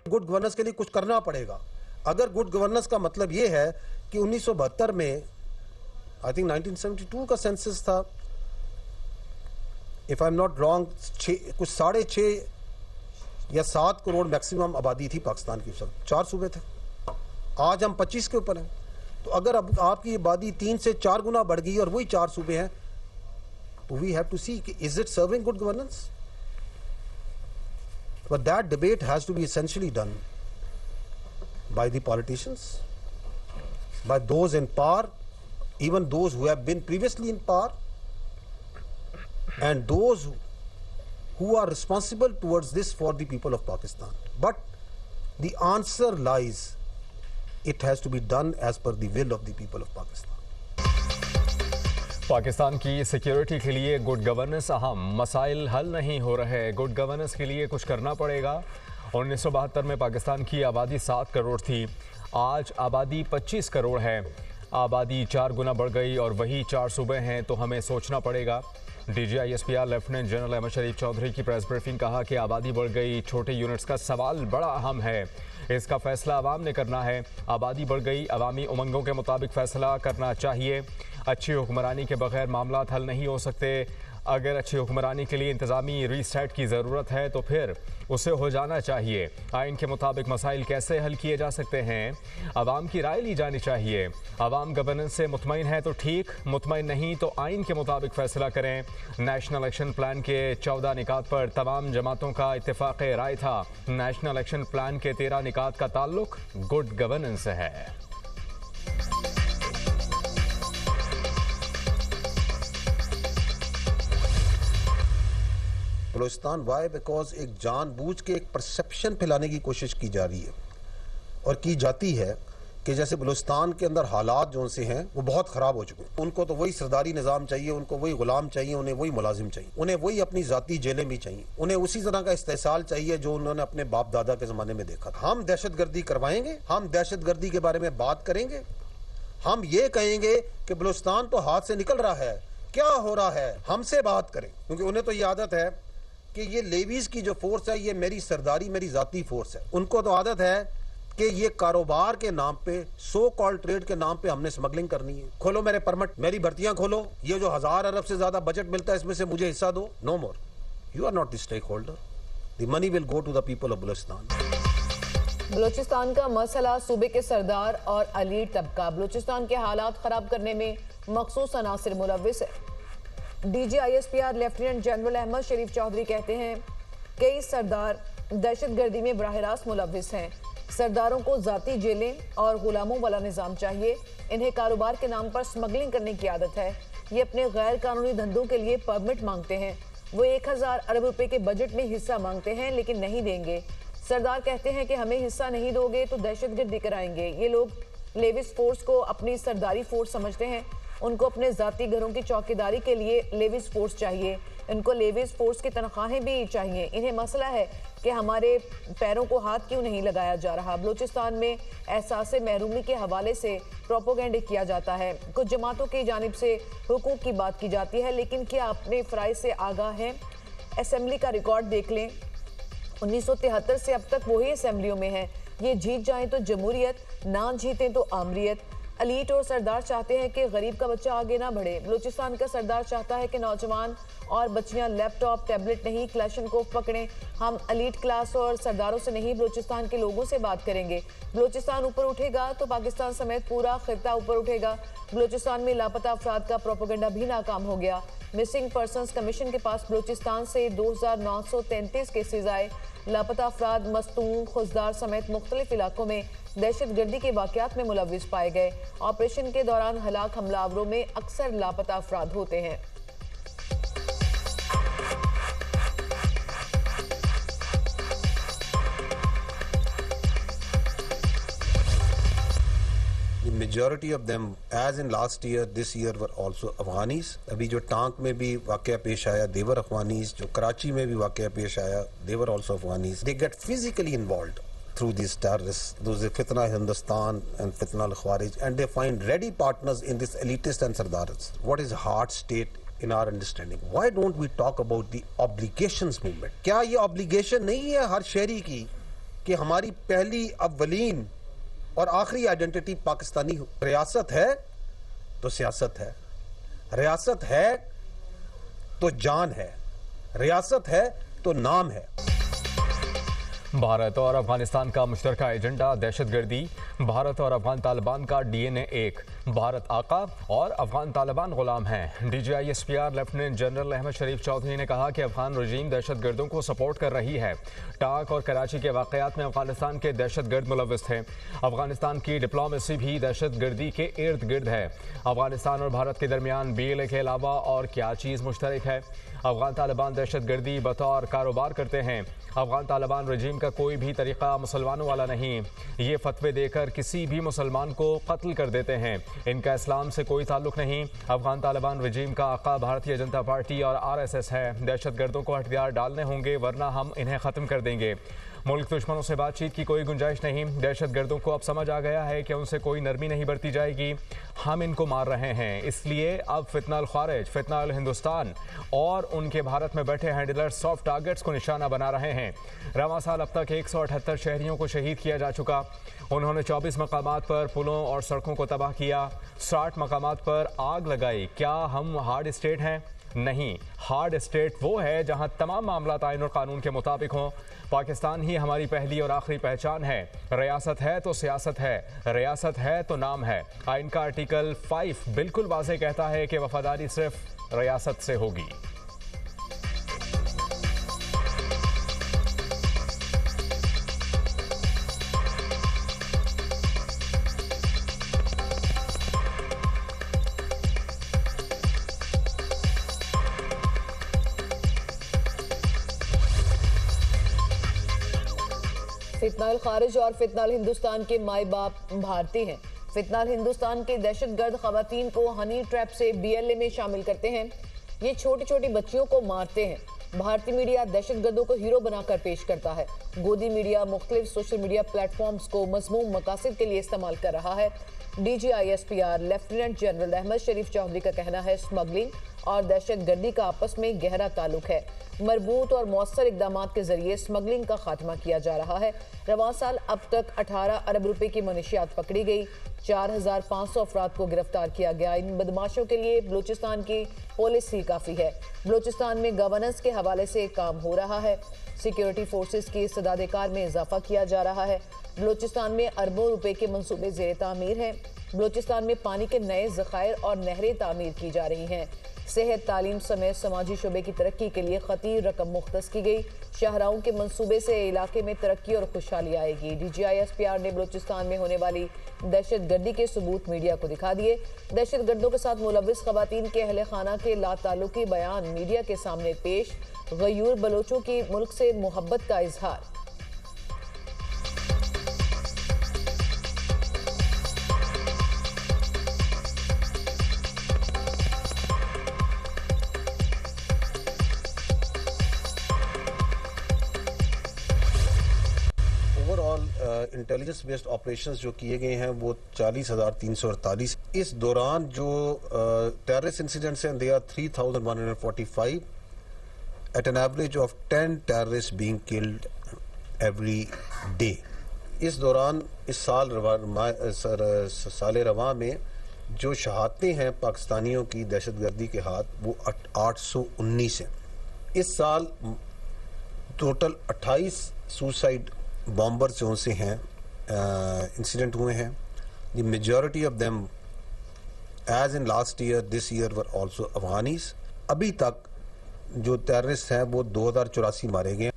Good governance के लिए कुछ करना पड़ेगा। अगर गुड गवर्नेंस का मतलब ये है कि 1972 में, आई थिंक 1972 का सेंसस था, if I am not wrong, कुछ 6.5 या 7 करोड़ मैक्सिमम आबादी थी पाकिस्तान की, सब 4 सूबे थे। आज हम 25 के ऊपर हैं। तो अगर अब आपकी आबादी 3 से 4 गुना बढ़ गई और वही 4 सूबे हैं, तो we have to see is it serving good governance. But that debate has to be essentially done by the politicians, by those in power, even those who have been previously in power, and those who are responsible towards this for the people of Pakistan. But the answer lies, it has to be done as per the will of the people of Pakistan. Pakistan की security के लिए good governance अहम, मसाइल हल नहीं हो रहे, good governance के लिए कुछ करना पड़ेगा। 1972 में पाकिस्तान की आबादी 7 करोड़ थी, आज आबादी 25 करोड़ है। आबादी 4 गुना बढ़ गई और वही 4 सूबे हैं, तो हमें सोचना पड़ेगा। DGISPR लेफ्टिनेंट जनरल अहमद शरीफ चौधरी की प्रेस ब्रीफिंग, कहा कि आबादी बढ़ गई, छोटे यूनिट्स का सवाल बड़ा अहम है, इसका फैसला आवाम ने करना है। आबादी बढ़ गई, अवामी उमंगों के मुताबिक फैसला करना चाहिए। अच्छी हुक्मरानी के बगैर मामला हल नहीं हो सकते। अगर अच्छी हुक्मरानी के लिए इंतज़ामी रीसेट की ज़रूरत है तो फिर उसे हो जाना चाहिए। आइन के मुताबिक मसाइल कैसे हल किए जा सकते हैं, आवाम की राय ली जानी चाहिए। आवाम गवर्नेंस से मुतमईन है तो ठीक, मुतमईन नहीं तो आइन के मुताबिक फ़ैसला करें। नेशनल एक्शन प्लान के 14 निकात पर तमाम जमातों का इत्तेफाक राय था। नेशनल एक्शन प्लान के 13 निकात का ताल्लुक गुड गवर्नेंस से है। बलूचिस्तान वाई बिकॉज एक जानबूझ के एक परसेप्शन फैलाने की कोशिश की जा रही है और की जाती है कि जैसे बलूचिस्तान के अंदर हालात जो से हैं वो बहुत ख़राब हो चुके हैं। उनको तो वही सरदारी निज़ाम चाहिए, उनको वही गुलाम चाहिए, उन्हें वही मुलाजिम चाहिए, उन्हें वही अपनी ज़ाती जेलें भी चाहिए, उन्हें उसी तरह का इस्तेसाल चाहिए जो उन्होंने अपने बाप दादा के ज़माने में देखा था। हम दहशत गर्दी करवाएंगे, हम दहशत गर्दी के बारे में बात करेंगे, हम ये कहेंगे कि बलूचिस्तान तो हाथ से निकल रहा है, क्या हो रहा है, हमसे बात करें। क्योंकि उन्हें तो ये आदत है कि ये लेवीज की जो फोर्स है ये मेरी सरदारी, मेरी जाती फोर्स है। उनको तो आदत है कि ये कारोबार के नाम पे, सो कॉल्ड ट्रेड के नाम पे हमने स्मगलिंग करनी है। खोलो मेरे परमिट, मेरी भर्तियां खोलो, ये जो 1000 अरब से ज्यादा बजट मिलता है इसमें से मुझे हिस्सा दो। No more, you are not the stakeholder, the money will go to the people of Balochistan. Balochistan का मसला सूबे के सरदार और अलीट तबका बलूचिस्तान के हालात खराब करने में मखसूस अनासिर मुलव्विस है। DGISPR लेफ्टिनेंट जनरल अहमद शरीफ चौधरी कहते हैं कई सरदार दहशतगर्दी में बराह रास्त मुलव्विस हैं। सरदारों को जाती जेलें और गुलामों वाला निज़ाम चाहिए। इन्हें कारोबार के नाम पर स्मगलिंग करने की आदत है। ये अपने गैर कानूनी धंधों के लिए परमिट मांगते हैं। वो 1000 अरब रुपए के बजट में हिस्सा मांगते हैं लेकिन नहीं देंगे। सरदार कहते हैं कि हमें हिस्सा नहीं दोगे तो दहशतगर्दी कराएंगे। ये लोग लेविस फोर्स को अपनी सरदारी फोर्स समझते हैं। उनको अपने जाती घरों की चौकीदारी के लिए लेविस फोर्स चाहिए। इनको लेविस फोर्स की तनख्वाहें भी चाहिए। इन्हें मसला है कि हमारे पैरों को हाथ क्यों नहीं लगाया जा रहा। बलूचिस्तान में एहसास महरूमी के हवाले से प्रोपोगेंडा किया जाता है। कुछ जमातों की जानिब से हुकूक की बात की जाती है, लेकिन क्या अपने फ़राइज़ से आगाह हैं? असम्बली का रिकॉर्ड देख लें, 1973 से अब तक वही असम्बलियों में हैं। ये जीत जाएं तो जमहूरियत, ना जीतें तो आमरीत। अलीट और सरदार चाहते हैं कि गरीब का बच्चा आगे ना बढ़े। बलूचिस्तान का सरदार चाहता है कि नौजवान और बच्चियां लैपटॉप, टैबलेट नहीं, क्लैशनकोफ पकड़ें। हम अलीट क्लास और सरदारों से नहीं, बलूचिस्तान के लोगों से बात करेंगे। बलूचिस्तान ऊपर उठेगा तो पाकिस्तान समेत पूरा खित्ता ऊपर उठेगा। बलूचिस्तान में लापता अफराद का प्रोपोगेंडा भी नाकाम हो गया। मिसिंग पर्सनस कमीशन के पास बलूचिस्तान से 2933 केसेज आए। लापता अफराद मस्तूम, खुजदार समेत मुख्तलिफ इलाकों में दहशतगर्दी के वाक़यात में मुलव्विस पाए गए। ऑपरेशन के दौरान हलाक हमलावरों में अक्सर लापता अफराद होते हैं। The majority of them, as in last year, this year were also Afghanis. अभी जो टांक में भी वाक़या पेश आया, they were Afghanis. जो कराची में भी वाक़या पेश आया, they were also Afghanis. They get physically involved through these terrorists, those Fitna Hindustan and Fitna al-Khawarij, and they find ready partners in this elitist and Sardars. What is heart state in our understanding? Why don't we talk about the obligations movement? क्या ये obligation नहीं है हर शहरी की कि हमारी पहली अव्वलीन और आखिरी आइडेंटिटी पाकिस्तानी रियासत है तो सियासत है, रियासत है तो जान है, रियासत है तो नाम है। भारत और अफगानिस्तान का मुश्तरका एजेंडा दहशतगर्दी, भारत और अफगान तालिबान का डीएनए एक, भारत आका और अफगान तालिबान गुलाम हैं। DGISPR लेफ्टिनेंट जनरल अहमद शरीफ चौधरी ने कहा कि अफगान रजीम दहशतगर्दों को सपोर्ट कर रही है। टाक और कराची के वाकयात में अफगानिस्तान के दहशतगर्द मुलव्विस थे। अफगानिस्तान की डिप्लोमेसी भी दहशतगर्दी के इर्द गिर्द है। अफगानिस्तान और भारत के दरमियान BLA के अलावा और क्या चीज़ मुश्तरक है? अफगान तालिबान दहशतगर्दी बतौर कारोबार करते हैं। अफगान तालिबान रजीम का कोई भी तरीका मुसलमानों वाला नहीं। ये फतवे देकर किसी भी मुसलमान को कत्ल कर देते हैं। इनका इस्लाम से कोई ताल्लुक नहीं। अफगान तालिबान रजीम का आका भारतीय जनता पार्टी और RSS है। दहशतगर्दों को हथियार डालने होंगे वरना हम इन्हें ख़त्म कर देंगे। मुल्क दुश्मनों से बातचीत की कोई गुंजाइश नहीं। दहशतगर्दों को अब समझ आ गया है कि उनसे कोई नरमी नहीं बरती जाएगी। हम इनको मार रहे हैं, इसलिए अब फितनाल खारिज, फितनाल हिंदुस्तान और उनके भारत में बैठे हैंडलर सॉफ्ट टारगेट्स को निशाना बना रहे हैं। रवां साल अब तक 178 शहरियों को शहीद किया जा चुका। उन्होंने 24 मकामात पर पुलों और सड़कों को तबाह किया, 60 मकामात पर आग लगाई। क्या हम हार्ड स्टेट हैं? नहीं, हार्ड स्टेट वो है जहां तमाम मामला आईन और कानून के मुताबिक हों। पाकिस्तान ही हमारी पहली और आखिरी पहचान है। रियासत है तो सियासत है, रियासत है तो नाम है। आइन का आर्टिकल 5 बिल्कुल वाज़ेह कहता है कि वफादारी सिर्फ रियासत से होगी। फितनाल खारिज और फितनाल हिंदुस्तान के माए बाप भारतीय हैं। फितनाल हिंदुस्तान के दहशतगर्द खवातीन को हनी ट्रैप से BLA में शामिल करते हैं। ये छोटी छोटी बच्चियों को मारते हैं। भारतीय मीडिया दहशतगर्दों को हीरो बनाकर पेश करता है। गोदी मीडिया मुख्तलिफ सोशल मीडिया प्लेटफॉर्म्स को मज़मूम मकासद के लिए इस्तेमाल कर रहा है। DGISPR लेफ्टिनेंट जनरल अहमद शरीफ चौधरी का कहना है स्मगलिंग और दहशतगर्दी का आपस में गहरा ताल्लुक है। मरबूत और मौसर इकदाम के जरिए स्मगलिंग का खात्मा किया जा रहा है। रवां साल अब तक 18 अरब रुपए की मनशियात पकड़ी गई। 4500 अफराद को गिरफ्तार किया गया। इन बदमाशों के लिए बलूचिस्तान की पुलिस ही काफ़ी है। बलूचिस्तान में गवर्नेंस के हवाले से काम हो रहा है। सिक्योरिटी फोर्सेस की इस्तेदाद कार में इजाफा किया जा रहा है। बलूचिस्तान में अरबों रुपए के मंसूबे ज़ेर तामीर हैं। बलूचिस्तान में पानी के नए ज़खायर और नहरें तामीर की जा रही हैं। सेहत, तालीम समेत समाजी शोबे की तरक्की के लिए खतीर रकम मुख्तस की गई। शाहराओं के मंसूबे से इलाके में तरक्की और खुशहाली आएगी। DGISPR ने बलूचिस्तान में होने वाली दहशतगर्दी के सबूत मीडिया को दिखा दिए। दहशतगर्दों के साथ मुलव्विस खवातीन के अहले खाना के लाताल्लुकी बयान मीडिया के सामने पेश। गयूर बलोचों की मुल्क से मोहब्बत का इजहार। ओवरऑल इंटेलिजेंस बेस्ड ऑपरेशंस जो किए गए हैं वो 40,348। इस दौरान जो टेररिस्ट इंसिडेंट्स हैं they are 3,145 at an average of 10 terrorist being killed every day. इस दौरान इस साल रवां में जो शहादतें हैं पाकिस्तानियों की दहशतगर्दी के हाथ वो 819 हैं। इस साल टोटल 28 सुसाइड बॉम्बर्स जो से हैं इंसिडेंट हुए हैं। The majority of them as in last year this year were also Afghanis. अभी तक जो टेररिस्ट हैं वो 2084 मारे गए।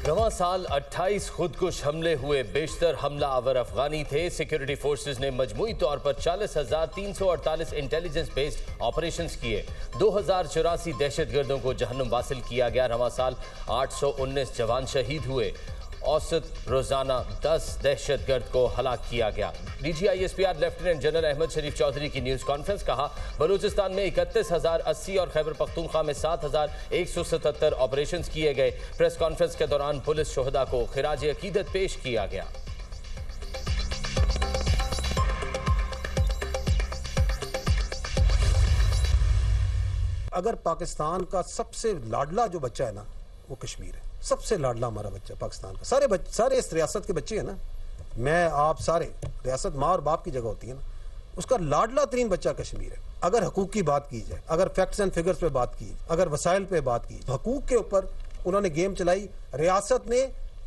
रवां साल 28 खुदकुश हमले हुए, बेशतर हमला आवर अफगानी थे। सिक्योरिटी फोर्सेस ने मजमूई तौर पर 40,348 इंटेलिजेंस बेस्ड ऑपरेशंस किए। 2084 दहशतगर्दों को जहन्नुम वासिल किया गया। रवां साल 819 जवान शहीद हुए। औसत रोजाना 10 दहशतगर्द को हलाक किया गया। DGISPR लेफ्टिनेंट जनरल अहमद शरीफ चौधरी की न्यूज़ कॉन्फ्रेंस। कहा बलूचिस्तान में 31,080 और खैबर पख्तूनख्वा में 7,177 ऑपरेशन किए गए। प्रेस कॉन्फ्रेंस के दौरान पुलिस शोहदा को खिराज अकीदत पेश किया गया। अगर पाकिस्तान का सबसे लाडला जो बच्चा है ना वो कश्मीर है, सबसे लाडला हमारा बच्चा पाकिस्तान का। सारे इस रियासत के बच्चे हैं ना, मैं आप सारे, रियासत माँ और बाप की जगह होती है ना, उसका लाडला तरीन बच्चा कश्मीर है। अगर हकूक की बात की जाए, अगर फैक्ट्स एंड फिगर्स पे बात की, अगर वसाइल पे बात की, हकूक के ऊपर उन्होंने गेम चलाई। रियासत ने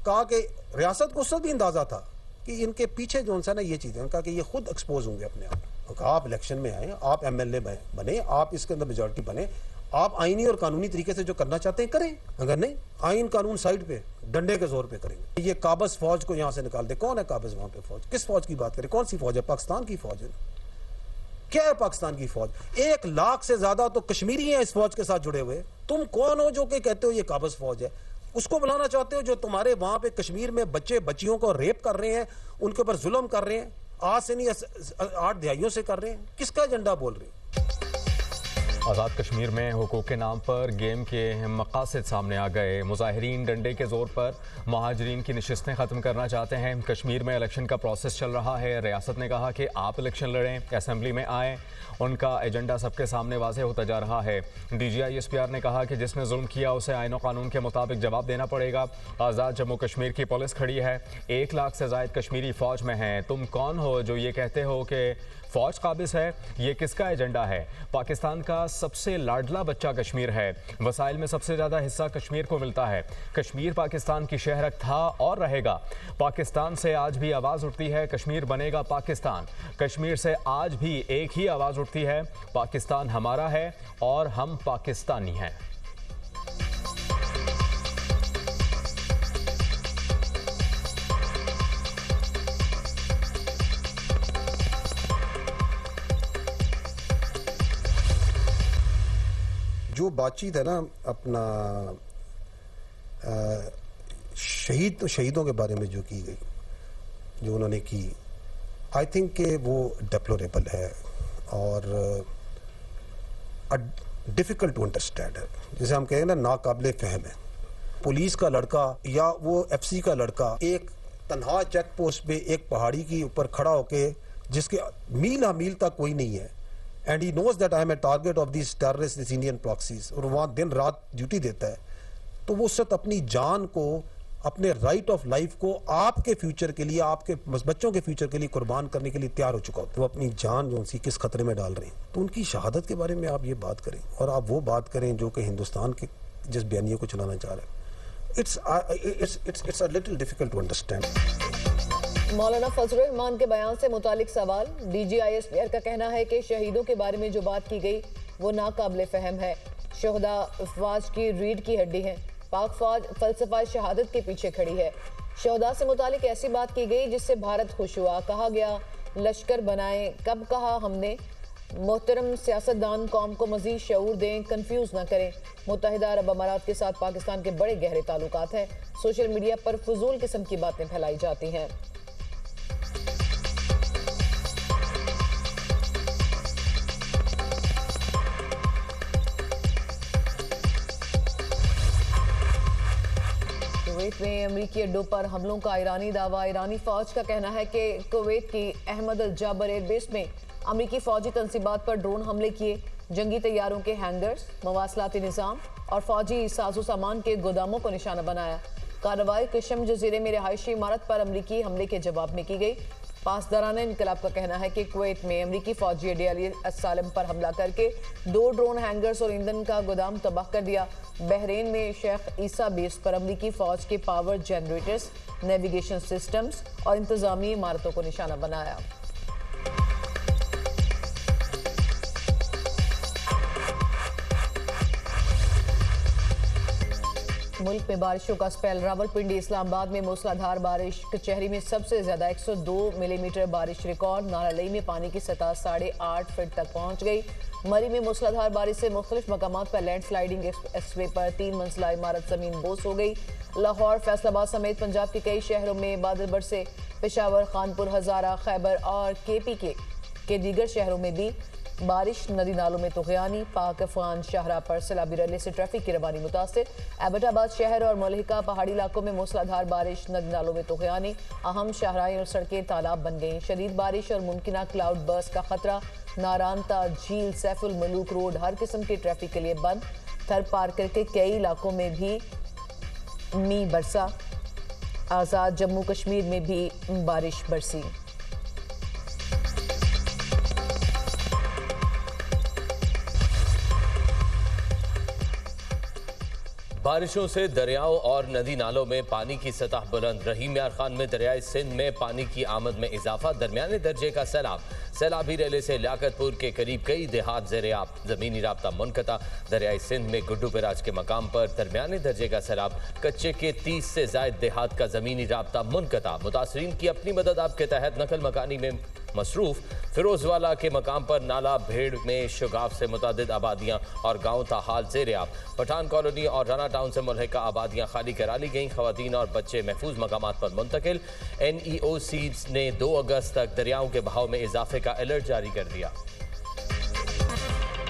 कहा कि रियासत को उस वक्त भी अंदाजा था कि इनके पीछे जो सा ना ये चीज़ें, उनका कि ये खुद एक्सपोज होंगे अपने आप। आप इलेक्शन में आए, आप MLA बने, आप इसके अंदर मेजॉरिटी बने, आप आईनी और कानूनी तरीके से जो करना चाहते हैं करें। अगर नहीं, आइन कानून साइड पे, डंडे के जोर पे करेंगे। ये काबस फौज को यहाँ से निकाल दे। कौन है काबस वहाँ पे फौज? किस फौज की बात करें? कौन सी फौज है? पाकिस्तान की फौज है। क्या है पाकिस्तान की फौज? 1 लाख से ज्यादा तो कश्मीरी हैं इस फौज के साथ जुड़े हुए। तुम कौन हो जो कि कहते हो ये काबस फौज है? उसको बुलाना चाहते हो जो तुम्हारे वहां पे कश्मीर में बच्चे बच्चियों को रेप कर रहे हैं, उनके ऊपर जुल्म कर रहे हैं, आज से नहीं 8 दहाइयों से कर रहे हैं। किसका एजेंडा बोल रहे हैं? आज़ाद कश्मीर में हुकूक के नाम पर गेम के मकासद सामने आ गए। मुजाहिरीन डंडे के जोर पर महाजरीन की नशिस्तें ख़त्म करना चाहते हैं। कश्मीर में इलेक्शन का प्रोसेस चल रहा है। रियासत ने कहा कि आप इलेक्शन लड़ें, असम्बली में आएँ। उनका एजेंडा सबके सामने वाज़ेह होता जा रहा है। DGI-SPR ने कहा कि जिसने जुल्म किया उसे आईन और कानून के मुताबिक जवाब देना पड़ेगा। आज़ाद जम्मू कश्मीर की पुलिस खड़ी है। 1 लाख से ज़ायद कश्मीरी फ़ौज में हैं। तुम कौन हो जो ये कहते हो कि फ़ौज काबिज़ है? ये किसका एजेंडा है? पाकिस्तान का सबसे लाडला बच्चा कश्मीर है। वसाइल में सबसे ज़्यादा हिस्सा कश्मीर को मिलता है। कश्मीर पाकिस्तान की शहरक था और रहेगा। पाकिस्तान से आज भी आवाज़ उठती है, कश्मीर बनेगा पाकिस्तान। कश्मीर से आज भी एक ही आवाज़ उठती है, पाकिस्तान हमारा है और हम पाकिस्तानी हैं। जो बातचीत है ना अपना शहीदों के बारे में जो की गई, जो उन्होंने की, आई थिंक कि वो डेप्लोरेबल है और डिफ़िकल्ट टू अंडरस्टैंड है। जैसे हम कहें ना, नाकाबिले फ़हम है। पुलिस का लड़का या वो FC का लड़का एक तन्हा चेक पोस्ट पे एक पहाड़ी के ऊपर खड़ा होके, जिसके मील तक कोई नहीं है, and he knows that I am a target of this terrorist, this Indian proxies, और वहाँ दिन रात ड्यूटी देता है, तो वो उस वक्त अपनी जान को, अपने राइट ऑफ लाइफ को आपके फ्यूचर के लिए, आपके बच्चों के फ्यूचर के लिए कुर्बान करने के लिए तैयार हो चुका होता है। वो अपनी जान जो उनकी किस खतरे में डाल रहे हैं, तो उनकी शहादत के बारे में आप ये बात करें और आप वो बात करें जो कि हिंदुस्तान के जिस बयानिए को चलाना चाह रहे हैं। It's a little difficult to understand. Maulana Fazlur Rahman के बयान से मुतालिक सवाल। DGI-SPR का कहना है कि शहीदों के बारे में जो बात की गई वो नाकाबिले फहम है। शहदा अफवाज की रीढ़ की हड्डी है। पाक फौज फलसफा शहादत के पीछे खड़ी है। शहदा से मुतालिक ऐसी बात की गई जिससे भारत खुश हुआ। कहा गया लश्कर बनाएं, कब कहा हमने? मोहतरम सियासतदान कौम को मजीद शऊर दें, कंफ्यूज ना करें। मुत्तहिदा अरब अमारात के साथ पाकिस्तान के बड़े गहरे ताल्लुकात हैं। सोशल मीडिया पर फजूल किस्म की बातें फैलाई जाती हैं। कुवैत में अमरीकी अड्डों पर हमलों का ईरानी दावा। ईरानी फौज का कहना है कि कुवैत की अहमद अल जाबर एयरबेस में अमरीकी फौजी तंसीबात पर ड्रोन हमले किए। जंगी तैयारों के हैंगर्स, मवासलाती निज़ाम और फौजी साजो सामान के गोदामों को निशाना बनाया। कार्रवाई किशम जजीरे में रिहायशी इमारत पर अमरीकी हमले के जवाब में की गई। पासदाराना इनकलाब का कहना है कि कुवैत में अमरीकी फौजी अड्डे अली अस्सालम पर हमला करके 2 ड्रोन हैंगर्स और ईंधन का गोदाम तबाह कर दिया। बहरीन में शेख ईसा बेस पर अमरीकी फौज के पावर जनरेटर्स, नेविगेशन सिस्टम्स और इंतजामी इमारतों को निशाना बनाया। मुल्क में बारिशों का स्पेल। रावलपिंडी, इस्लामाबाद में मूसलाधार बारिश। कचहरी में सबसे ज्यादा 102 मिलीमीटर बारिश रिकॉर्ड। नारालई में पानी की सतह 8.5 फीट तक पहुंच गई। मरी में मूसलाधार बारिश से मुख्तलिफ मकामात पर लैंडस्लाइडिंग। एक्सप्रेसवे पर 3 मंजिला इमारत जमीन बोस हो गई। लाहौर, फैसलाबाद समेत पंजाब के कई शहरों में बादल बरसे। पेशावर, खानपुर, हजारा, खैबर और KP के दीगर शहरों में भी बारिश। नदी नालों में तुग़यानी। पाक अफगान शाहराह पर सैलाबी रले से ट्रैफिक की रवानी मुतासिर। एबटाबाद शहर और मलहिका पहाड़ी इलाकों में मूसलाधार बारिश। नदी नालों में तुग़यानी। अहम शाहराहें और सड़कें तालाब बन गईं। शदीद बारिश और मुमकिना क्लाउड बर्स्ट का खतरा। नारानता, झील, सैफुल मलूक रोड हर किस्म की ट्रैफिक के लिए बंद। थर पार्कर के कई इलाकों में भी मींह बरसा। आज़ाद जम्मू कश्मीर में भी बारिश बरसी। बारिशों से दरियाओं और नदी नालों में पानी की सतह बुलंद रही। मियार खान में दरियाई सिंध में पानी की आमद में इजाफा। दरमियाने दर्जे का सैलाब। सैलाबी रेले से लियाकतपुर के करीब कई देहात ज़ेर-ए-आब। ज़मीनी राब्ता मुनक़ता। दरियाई सिंध में गुड्डू पिराज के मकाम पर दरमियाने दर्जे का सैलाब। कच्चे के 30 से ज़ायद देहात का ज़मीनी राब्ता मुनक़ता। मुतासरीन की अपनी मदद आपके तहत नकल मकानी में मसरूफ। फिरोजवाला के मकाम पर नाला भेड़ में शुगाफ से मुतादिद आबादियाँ और गाँव ताहाल ज़ेर-ए-आब। पठान कॉलोनी और राना टाउन से मुल्हिका आबादियाँ खाली करा ली गईं। खवातीन और बच्चे महफूज मकामात पर मुंतकिल। NEOC ने 2 अगस्त तक दरियाओं के बहाव में इजाफे का अलर्ट जारी कर दिया।